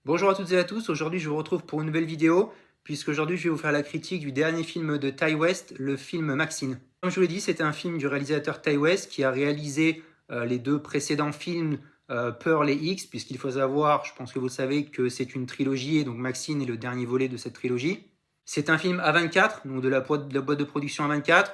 Bonjour à toutes et à tous, aujourd'hui je vous retrouve pour une nouvelle vidéo, puisqu'aujourd'hui je vais vous faire la critique du dernier film de Ti West, le film Maxine. Comme je vous l'ai dit, c'est un film du réalisateur Ti West qui a réalisé les deux précédents films Pearl et X, puisqu'il faut savoir, je pense que vous le savez, que c'est une trilogie, et donc Maxine est le dernier volet de cette trilogie. C'est un film A24, donc de la boîte de production A24.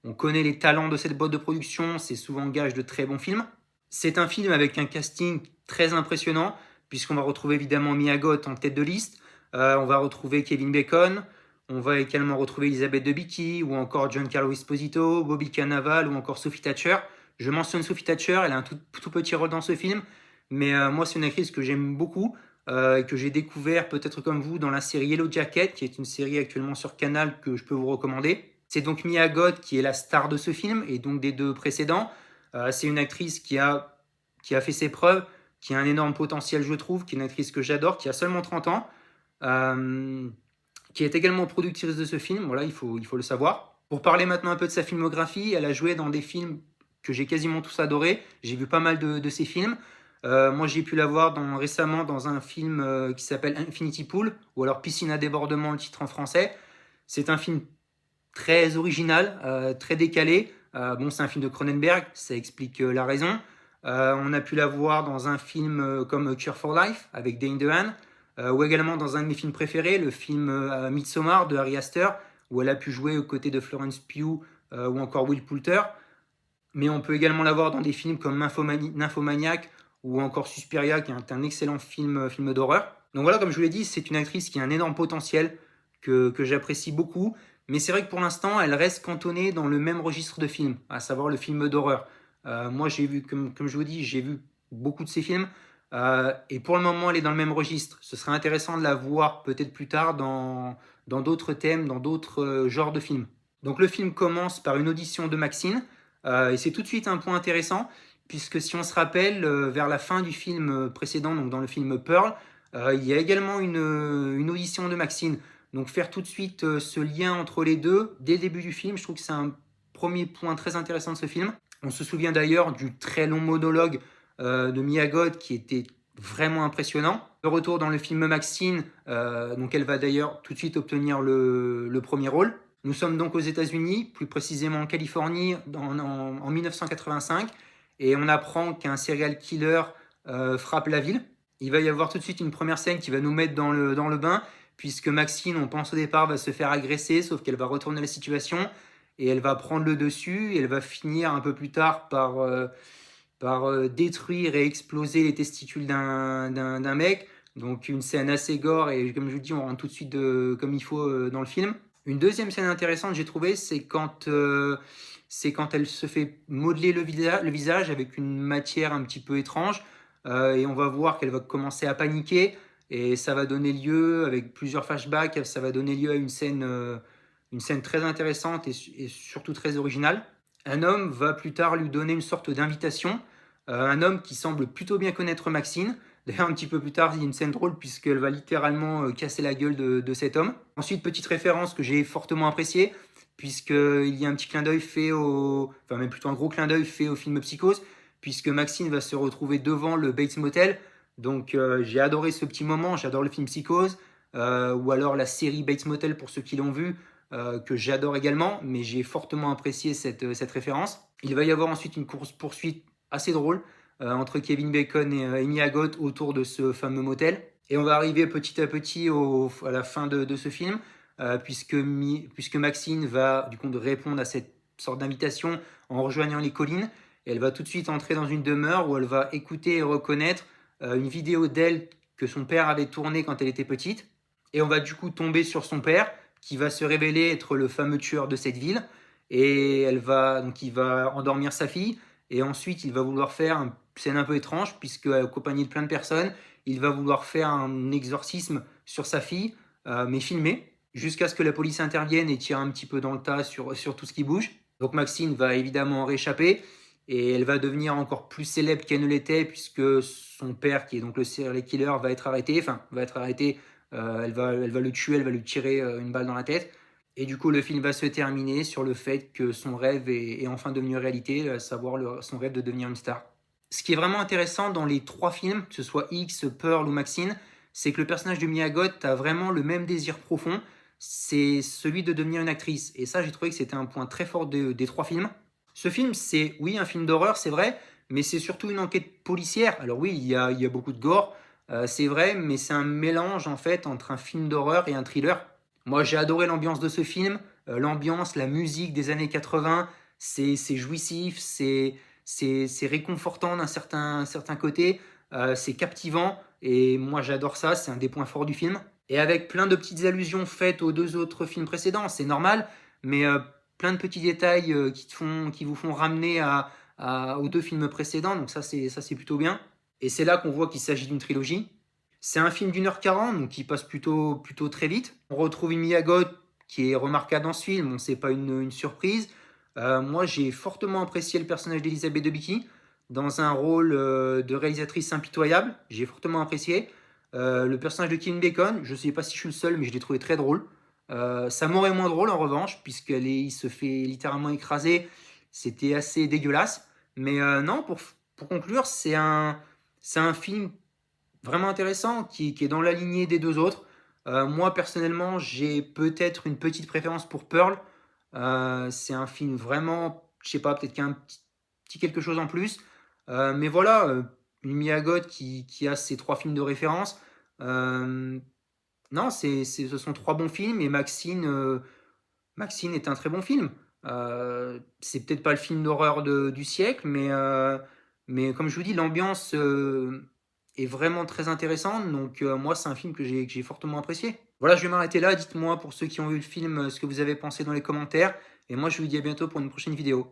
On connaît les talents de cette boîte de production, c'est souvent gage de très bons films. C'est un film avec un casting très impressionnant, puisqu'on va retrouver évidemment Mia Goth en tête de liste, on va retrouver Kevin Bacon, on va également retrouver Elisabeth Debicki, ou encore Giancarlo Esposito, Bobby Cannavale, ou encore Sophie Thatcher. Je mentionne Sophie Thatcher, elle a un tout petit rôle dans ce film, mais moi c'est une actrice que j'aime beaucoup, et que j'ai découvert peut-être comme vous dans la série Yellow Jacket, qui est une série actuellement sur Canal que je peux vous recommander. C'est donc Mia Goth qui est la star de ce film, et donc des deux précédents. C'est une actrice qui a fait ses preuves, qui a un énorme potentiel, je trouve, qui est une actrice que j'adore, qui a seulement 30 ans, euh, qui est également productrice de ce film, voilà, il faut le savoir. Pour parler maintenant un peu de sa filmographie, elle a joué dans des films que j'ai quasiment tous adorés, j'ai vu pas mal de ses films. Moi, j'ai pu la voir récemment dans un film qui s'appelle Infinity Pool, ou alors Piscine à débordement, le titre en français. C'est un film très original, très décalé. Bon, c'est un film de Cronenberg, ça explique la raison. On a pu la voir dans un film comme Cure for Life avec Dane DeHaan, ou également dans un de mes films préférés, le film Midsommar de Ari Aster, où elle a pu jouer aux côtés de Florence Pugh ou encore Will Poulter. Mais on peut également la voir dans des films comme Nymphomaniac ou encore Suspiria, qui est un excellent film d'horreur. Donc voilà, comme je vous l'ai dit, c'est une actrice qui a un énorme potentiel, que j'apprécie beaucoup. Mais c'est vrai que pour l'instant, elle reste cantonnée dans le même registre de films, à savoir le film d'horreur. Moi, j'ai vu, comme je vous dis, j'ai vu beaucoup de ces films. Et pour le moment, elle est dans le même registre. Ce serait intéressant de la voir peut-être plus tard dans d'autres thèmes, dans d'autres genres de films. Donc le film commence par une audition de Maxine. Et c'est tout de suite un point intéressant, puisque si on se rappelle, vers la fin du film précédent, donc dans le film Pearl, il y a également une audition de Maxine. Donc faire tout de suite ce lien entre les deux, dès le début du film, je trouve que c'est un premier point très intéressant de ce film. On se souvient d'ailleurs du très long monologue de Mia Goth qui était vraiment impressionnant. De retour dans le film Maxine, donc elle va d'ailleurs tout de suite obtenir le premier rôle. Nous sommes donc aux États-Unis, plus précisément en Californie, en 1985, et on apprend qu'un serial killer frappe la ville. Il va y avoir tout de suite une première scène qui va nous mettre dans le bain, puisque Maxine, on pense au départ, va se faire agresser, sauf qu'elle va retourner la situation, et elle va prendre le dessus, et elle va finir un peu plus tard par détruire et exploser les testicules d'un mec. Donc une scène assez gore, et comme je vous dis, on rentre tout de suite comme il faut dans le film. Une deuxième scène intéressante, j'ai trouvé, c'est quand elle se fait modeler le visage avec une matière un petit peu étrange, et on va voir qu'elle va commencer à paniquer, et ça va donner lieu, avec plusieurs flashbacks, ça va donner lieu à une scène très intéressante et surtout très originale. Un homme va plus tard lui donner une sorte d'invitation, un homme qui semble plutôt bien connaître Maxine. D'ailleurs, un petit peu plus tard, il y a une scène drôle puisqu'elle va littéralement casser la gueule de cet homme. Ensuite, petite référence que j'ai fortement appréciée, puisqu'il y a un petit clin d'œil fait enfin même plutôt un gros clin d'œil fait au film Psychose, puisque Maxine va se retrouver devant le Bates Motel. Donc j'ai adoré ce petit moment, j'adore le film Psychose, ou alors la série Bates Motel pour ceux qui l'ont vu, que j'adore également, mais j'ai fortement apprécié cette référence. Il va y avoir ensuite une course-poursuite assez drôle entre Kevin Bacon et Amy Agot autour de ce fameux motel. Et on va arriver petit à petit à la fin de ce film, puisque Maxine va du coup répondre à cette sorte d'invitation en rejoignant les collines. Et elle va tout de suite entrer dans une demeure où elle va écouter et reconnaître une vidéo d'elle que son père avait tournée quand elle était petite. Et on va du coup tomber sur son père, qui va se révéler être le fameux tueur de cette ville. Et il va endormir sa fille. Et ensuite, il va vouloir faire une scène un peu étrange, puisque accompagné de plein de personnes, il va vouloir faire un exorcisme sur sa fille, mais filmé, jusqu'à ce que la police intervienne et tire un petit peu dans le tas sur tout ce qui bouge. Donc Maxine va évidemment en réchapper, et elle va devenir encore plus célèbre qu'elle ne l'était, puisque son père, qui est donc le serial killer, va être arrêté. Enfin, va être arrêté, elle va le tuer, elle va lui tirer une balle dans la tête. Et du coup, le film va se terminer sur le fait que son rêve est enfin devenu réalité, à savoir son rêve de devenir une star. Ce qui est vraiment intéressant dans les trois films, que ce soit X, Pearl ou Maxine, c'est que le personnage de Mia Goth a vraiment le même désir profond, c'est celui de devenir une actrice. Et ça, j'ai trouvé que c'était un point très fort des trois films. Ce film, c'est, oui, un film d'horreur, c'est vrai, mais c'est surtout une enquête policière. Alors oui, il y a beaucoup de gore, c'est vrai, mais c'est un mélange, en fait, entre un film d'horreur et un thriller. Moi, j'ai adoré l'ambiance de ce film, l'ambiance, la musique des années 80, c'est jouissif, c'est réconfortant d'un certain côté, c'est captivant, et moi j'adore ça, c'est un des points forts du film. Et avec plein de petites allusions faites aux deux autres films précédents, c'est normal, mais plein de petits détails qui vous font ramener aux deux films précédents, donc ça c'est plutôt bien. Et c'est là qu'on voit qu'il s'agit d'une trilogie. C'est un film d'1h40, donc qui passe plutôt très vite. On retrouve une Mia Goth qui est remarquable dans ce film, bon, c'est pas une surprise. Moi, j'ai fortement apprécié le personnage d'Elisabeth Debicki dans un rôle de réalisatrice impitoyable. J'ai fortement apprécié. Le personnage de Kevin Bacon, je ne sais pas si je suis le seul, mais je l'ai trouvé très drôle. Sam est moins drôle en revanche, puisqu'il se fait littéralement écraser. C'était assez dégueulasse. Mais non, pour conclure, c'est un film vraiment intéressant qui est dans la lignée des deux autres. Moi, personnellement, j'ai peut-être une petite préférence pour Pearl. C'est un film vraiment, je sais pas, peut-être qu'il y a un petit quelque chose en plus. Mais voilà, une Mia Goth qui a ses trois films de référence. Euh, non, ce sont trois bons films et Maxine est un très bon film. C'est peut-être pas le film d'horreur du siècle, mais comme je vous dis, l'ambiance est vraiment très intéressante. Donc moi, c'est un film que j'ai fortement apprécié. Voilà, je vais m'arrêter là. Dites-moi pour ceux qui ont vu le film ce que vous avez pensé dans les commentaires. Et moi, je vous dis à bientôt pour une prochaine vidéo.